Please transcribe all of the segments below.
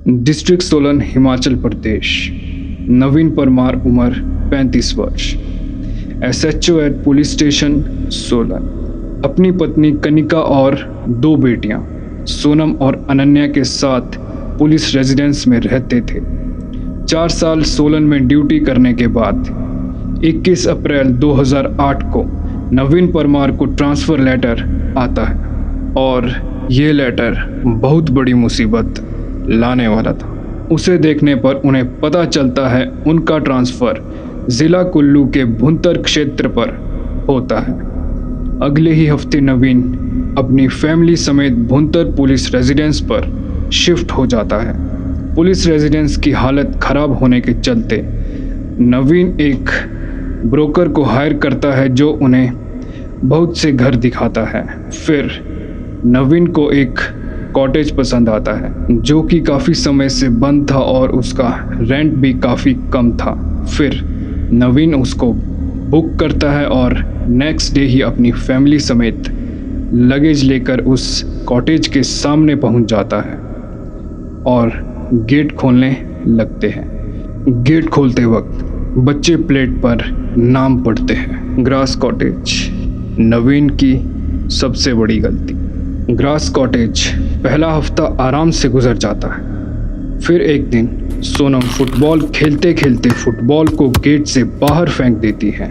District Solan, Himachal Pradesh. Naveen Parmar, उम्र 35 वर्ष। SHO at police station Solan. अपनी पत्नी कनिका और 2 बेटियां सोनम और अनन्या के साथ पुलिस रेजिडेंस में रहते थे। 4 साल सोलन में ड्यूटी करने के बाद 21 अप्रैल 2008 को नवीन परमार को ट्रांसफ़र लेटर आता है और ये लेटर बहुत बड़ी मुसीबत लाने वाला था। उसे देखने पर उन्हें पता चलता है उनका ट्रांसफ़र ज़िला कुल्लू के भुंतर क्षेत्र पर होता है। अगले ही हफ्ते नवीन अपनी फैमिली समेत भुंतर पुलिस रेजिडेंस पर शिफ्ट हो जाता है। पुलिस रेजिडेंस की हालत ख़राब होने के चलते नवीन एक ब्रोकर को हायर करता है जो उन्हें बहुत से घर दिखाता है। फिर नवीन को एक कॉटेज पसंद आता है जो कि काफ़ी समय से बंद था और उसका रेंट भी काफ़ी कम था। फिर नवीन उसको बुक करता है और नेक्स्ट डे ही अपनी फैमिली समेत लगेज लेकर उस कॉटेज के सामने पहुंच जाता है और गेट खोलने लगते हैं। गेट खोलते वक्त बच्चे प्लेट पर नाम पढ़ते हैं, ग्रास कॉटेज। नवीन की सबसे बड़ी गलती। ग्रास कॉटेज पहला हफ्ता आराम से गुजर जाता है। फिर एक दिन सोनम फुटबॉल खेलते खेलते फुटबॉल को गेट से बाहर फेंक देती है।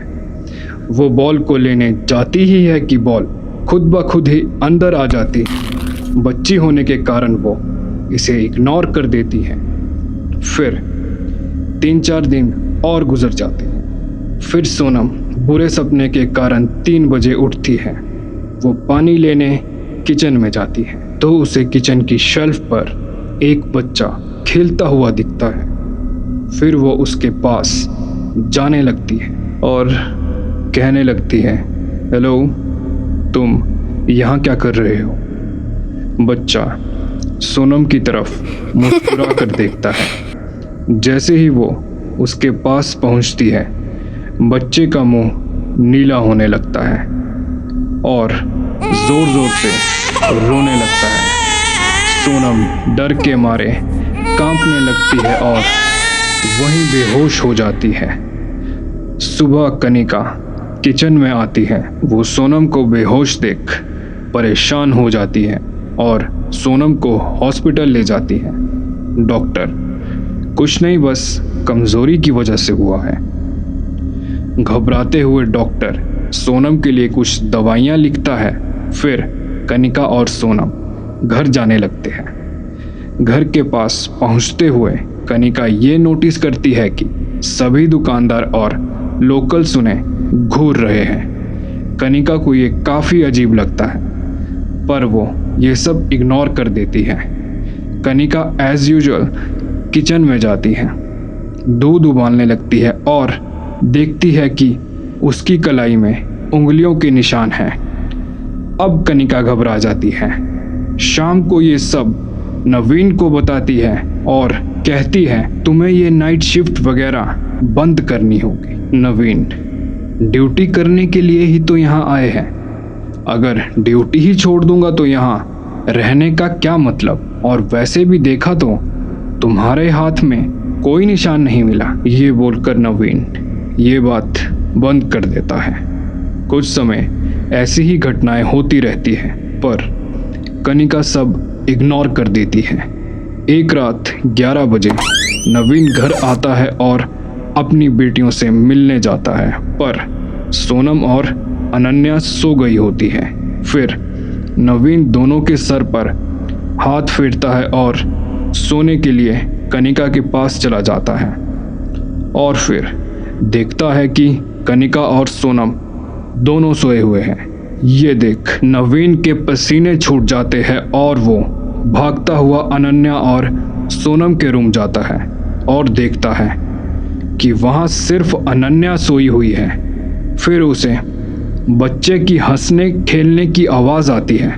वो बॉल को लेने जाती ही है कि बॉल खुद ब खुद ही अंदर आ जाती है। बच्ची होने के कारण वो इसे इग्नोर कर देती है। फिर 3-4 दिन और गुजर जाते हैं। फिर सोनम बुरे सपने के कारण 3 बजे उठती है। वो पानी लेने किचन में जाती है तो उसे किचन की शेल्फ पर एक बच्चा खेलता हुआ दिखता है। फिर वो उसके पास जाने लगती है और कहने लगती है, हेलो, तुम यहाँ क्या कर रहे हो? बच्चा सोनम की तरफ मुस्कुरा कर देखता है। जैसे ही वो उसके पास पहुँचती है, बच्चे का मुंह नीला होने लगता है और ज़ोर ज़ोर से रोने लगता है। सोनम डर के मारे कांपने लगती है और वहीं बेहोश हो जाती है। सुबह कनिका किचन में आती है। वो सोनम को बेहोश देख परेशान हो जाती है और सोनम को हॉस्पिटल ले जाती है। डॉक्टर, कुछ नहीं, बस कमज़ोरी की वजह से हुआ है। घबराते हुए डॉक्टर सोनम के लिए कुछ दवाइयाँ लिखता है। फिर कनिका और सोनम घर जाने लगते हैं। घर के पास पहुंचते हुए कनिका ये नोटिस करती है कि सभी दुकानदार और लोकल्स उन्हें घूर रहे हैं। कनिका को ये काफ़ी अजीब लगता है पर वो ये सब इग्नोर कर देती है। कनिका एज़ यूजुअल किचन में जाती है, दूध उबालने लगती है और देखती है कि उसकी कलाई में उंगलियों के निशान हैं। अब कनिका घबरा जाती है। शाम को ये सब नवीन को बताती है और कहती है, तुम्हें ये नाइट शिफ्ट वगैरह बंद करनी होगी। नवीन, ड्यूटी करने के लिए ही तो यहाँ आए हैं। अगर ड्यूटी ही छोड़ दूंगा तो यहाँ रहने का क्या मतलब? और वैसे भी देखा तो तुम्हारे हाथ में कोई निशान नहीं मिला। ये बोलकर नवीन ये बात बंद कर देता है। कुछ समय ऐसी ही घटनाएं होती रहती हैं पर कनिका सब इग्नोर कर देती है। एक रात 11 बजे नवीन घर आता है और अपनी बेटियों से मिलने जाता है पर सोनम और अनन्या सो गई होती है। फिर नवीन दोनों के सर पर हाथ फेरता है और सोने के लिए कनिका के पास चला जाता है और फिर देखता है कि कनिका और सोनम दोनों सोए हुए हैं। ये देख नवीन के पसीने छूट जाते हैं और वो भागता हुआ अनन्या और सोनम के रूम जाता है और देखता है कि वहाँ सिर्फ अनन्या सोई हुई है। फिर उसे बच्चे की हंसने खेलने की आवाज़ आती है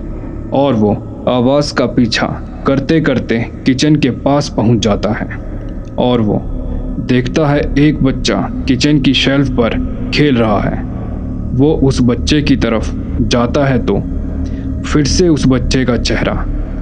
और वो आवाज़ का पीछा करते करते किचन के पास पहुँच जाता है और वो देखता है एक बच्चा किचन की शेल्फ पर खेल रहा है। वो उस बच्चे की तरफ जाता है तो फिर से उस बच्चे का चेहरा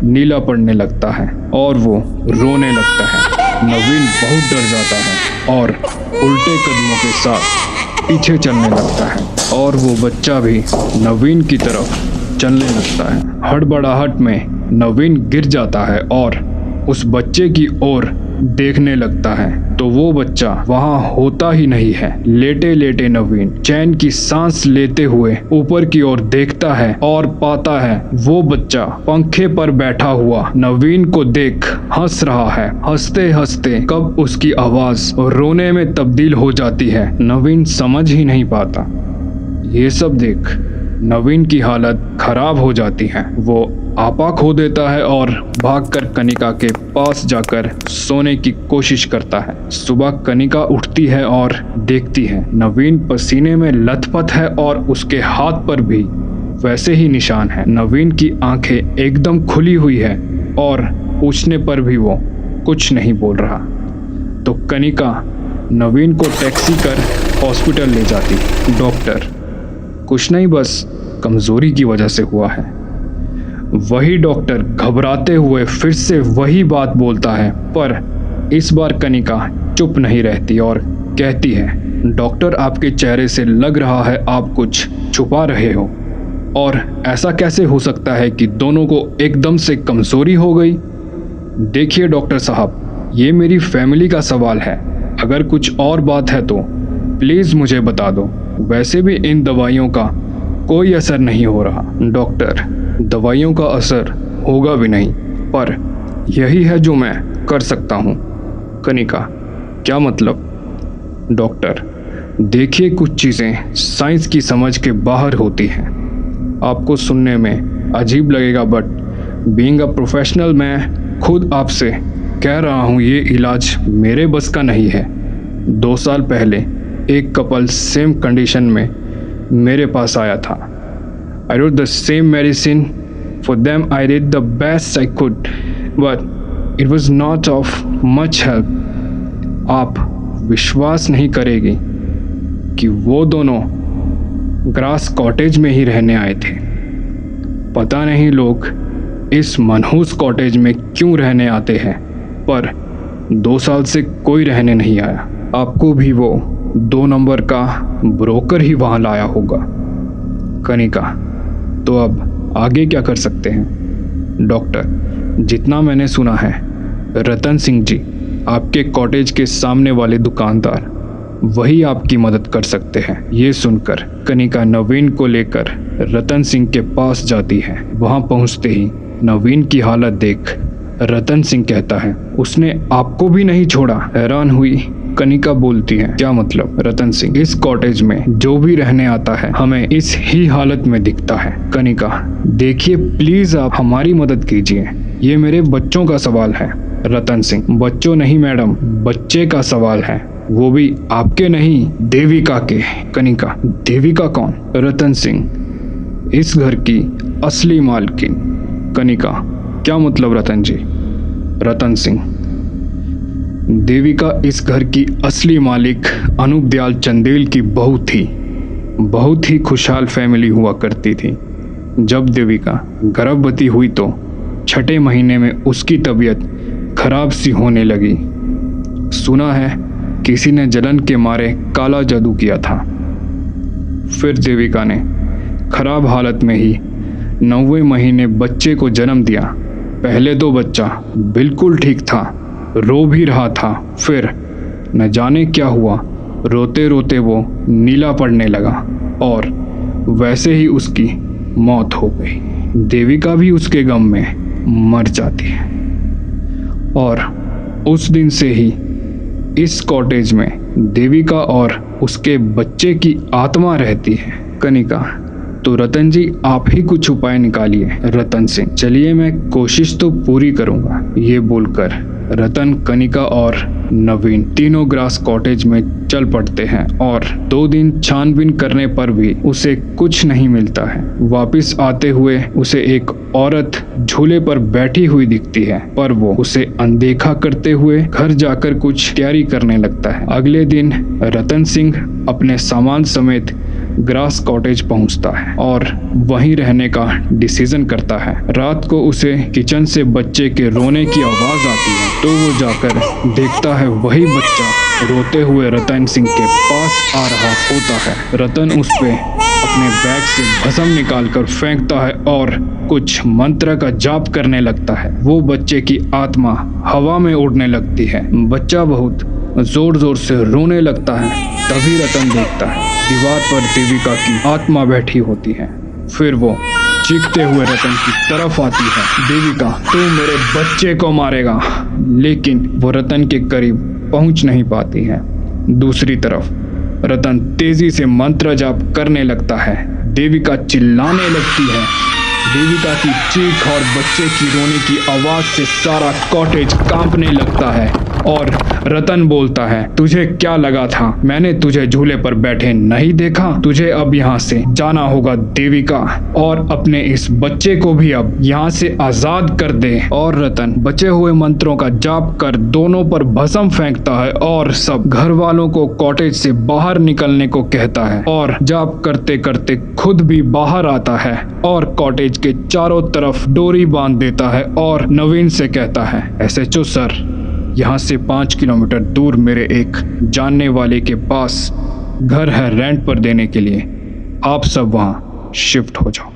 नीला पड़ने लगता है और वो रोने लगता है। नवीन बहुत डर जाता है और उल्टे कदमों के साथ पीछे चलने लगता है और वो बच्चा भी नवीन की तरफ चलने लगता है। हड़बड़ाहट में नवीन गिर जाता है और उस बच्चे की ओर देखने लगता है तो वो बच्चा वहां होता ही नहीं है। लेटे लेटे नवीन चैन की सांस लेते हुए ऊपर की ओर देखता है और पाता है वो बच्चा पंखे पर बैठा हुआ नवीन को देख हंस रहा है। हंसते हंसते कब उसकी आवाज रोने में तब्दील हो जाती है नवीन समझ ही नहीं पाता। ये सब देख नवीन की हालत खराब हो जाती है। वो आपा खो देता है और भागकर कनिका के पास जाकर सोने की कोशिश करता है। सुबह कनिका उठती है और देखती है नवीन पसीने में लथपथ है और उसके हाथ पर भी वैसे ही निशान है। नवीन की आंखें एकदम खुली हुई है और पूछने पर भी वो कुछ नहीं बोल रहा। तो कनिका नवीन को टैक्सी कर हॉस्पिटल ले जाती। डॉक्टर कुछ नहीं, बस कमजोरी की वजह से हुआ है। वही डॉक्टर घबराते हुए फिर से वही बात बोलता है, पर इस बार कनिका चुप नहीं रहती और कहती है, डॉक्टर आपके चेहरे से लग रहा है आप कुछ छुपा रहे हो, और ऐसा कैसे हो सकता है कि दोनों को एकदम से कमजोरी हो गई। देखिए डॉक्टर साहब, ये मेरी फैमिली का सवाल है, अगर कुछ और बात है तो प्लीज़ मुझे बता दो। वैसे भी इन दवाइयों का कोई असर नहीं हो रहा। डॉक्टर दवाइयों का असर होगा भी नहीं, पर यही है जो मैं कर सकता हूँ। कनिका क्या मतलब? डॉक्टर देखिए, कुछ चीज़ें साइंस की समझ के बाहर होती हैं। आपको सुनने में अजीब लगेगा, बट बीइंग अ प्रोफेशनल मैं खुद आपसे कह रहा हूँ ये इलाज मेरे बस का नहीं है। 2 साल पहले एक कपल सेम कंडीशन में मेरे पास आया था। I wrote the same medicine for them. I did the best I could, but it was not of much help. आप विश्वास नहीं करेगी कि वो दोनों ग्रास कॉटेज में ही रहने आए थे। पता नहीं लोग इस मनहूस कॉटेज में क्यों रहने आते हैं, पर 2 साल से कोई रहने नहीं आया। आपको भी वो 2 नंबर का ब्रोकर ही वहाँ लाया होगा। कनिका तो अब आगे क्या कर सकते हैं? डॉक्टर जितना मैंने सुना है, रतन सिंह जी आपके कॉटेज के सामने वाले दुकानदार, वही आपकी मदद कर सकते हैं। ये सुनकर कनिका नवीन को लेकर रतन सिंह के पास जाती है। वहाँ पहुँचते ही नवीन की हालत देख रतन सिंह कहता है, उसने आपको भी नहीं छोड़ा। हैरान हुई कनिका बोलती है, क्या मतलब? रतन सिंह इस कॉटेज में जो भी रहने आता है हमें इस ही हालत में दिखता है। कनिका देखिए प्लीज आप हमारी मदद कीजिए, ये मेरे बच्चों का सवाल है। रतन सिंह बच्चों नहीं मैडम, बच्चे का सवाल है, वो भी आपके नहीं देविका के। कनिका देविका कौन? रतन सिंह इस घर की असली मालकिन। कनिका क्या मतलब रतन जी? रतन सिंह देविका इस घर की असली मालिक अनूप दयाल चंदेल की बहू थी। बहुत ही खुशहाल फैमिली हुआ करती थी। जब देविका गर्भवती हुई तो 6ठे महीने में उसकी तबीयत खराब सी होने लगी। सुना है किसी ने जलन के मारे काला जादू किया था। फिर देविका ने खराब हालत में ही 9वें महीने बच्चे को जन्म दिया। पहले तो बच्चा बिल्कुल ठीक था, रो भी रहा था, फिर न जाने क्या हुआ, रोते रोते वो नीला पड़ने लगा और वैसे ही उसकी मौत हो गई। देविका भी उसके गम में मर जाती है और उस दिन से ही इस कॉटेज में देविका और उसके बच्चे की आत्मा रहती है। कनिका तो रतन जी आप ही कुछ उपाय निकालिए। रतन सिंह चलिए मैं कोशिश तो पूरी करूंगा। ये बोलकर रतन, कनिका और नवीन तीनों ग्रास कॉटेज में चल पड़ते हैं और 2 दिन छानबीन करने पर भी उसे कुछ नहीं मिलता है। वापस आते हुए उसे एक औरत झूले पर बैठी हुई दिखती है, पर वो उसे अनदेखा करते हुए घर जाकर कुछ तैयारी करने लगता है। अगले दिन रतन सिंह अपने सामान समेत ग्रास कॉटेज पहुंचता है और वहीं रहने का डिसीजन करता है। रात को उसे किचन से बच्चे के रोने की आवाज आती है तो वो जाकर देखता है वही बच्चा रोते हुए रतन सिंह के पास आ रहा होता है। रतन उस पे अपने बैग से भस्म निकालकर फेंकता है और कुछ मंत्र का जाप करने लगता है। वो बच्चे की आत्मा हवा में उड़ने लगती है। बच्चा बहुत जोर जोर से रोने लगता है। तभी रतन देखता है दीवार पर देविका की आत्मा बैठी होती है। फिर वो चीखते हुए रतन की तरफ आती है, देविका तू मेरे बच्चे को मारेगा। लेकिन वो रतन के करीब पहुंच नहीं पाती है। दूसरी तरफ रतन तेजी से मंत्र जाप करने लगता है। देविका चिल्लाने लगती है। देविका की चीख और बच्चे की रोने की आवाज से सारा कॉटेज कांपने लगता है और रतन बोलता है, तुझे क्या लगा था मैंने तुझे झूले पर बैठे नहीं देखा? तुझे अब यहाँ से जाना होगा देविका, और अपने इस बच्चे को भी अब यहाँ से आजाद कर दे। और रतन बचे हुए मंत्रों का जाप कर दोनों पर भस्म फेंकता है और सब घर वालों को कॉटेज से बाहर निकलने को कहता है और जाप करते करते खुद भी बाहर आता है और कॉटेज के चारों तरफ डोरी बांध देता है और नवीन से कहता है, एसएचओ सर, यहाँ से 5 किलोमीटर दूर मेरे एक जानने वाले के पास घर है रेंट पर देने के लिए, आप सब वहाँ शिफ्ट हो जाओ।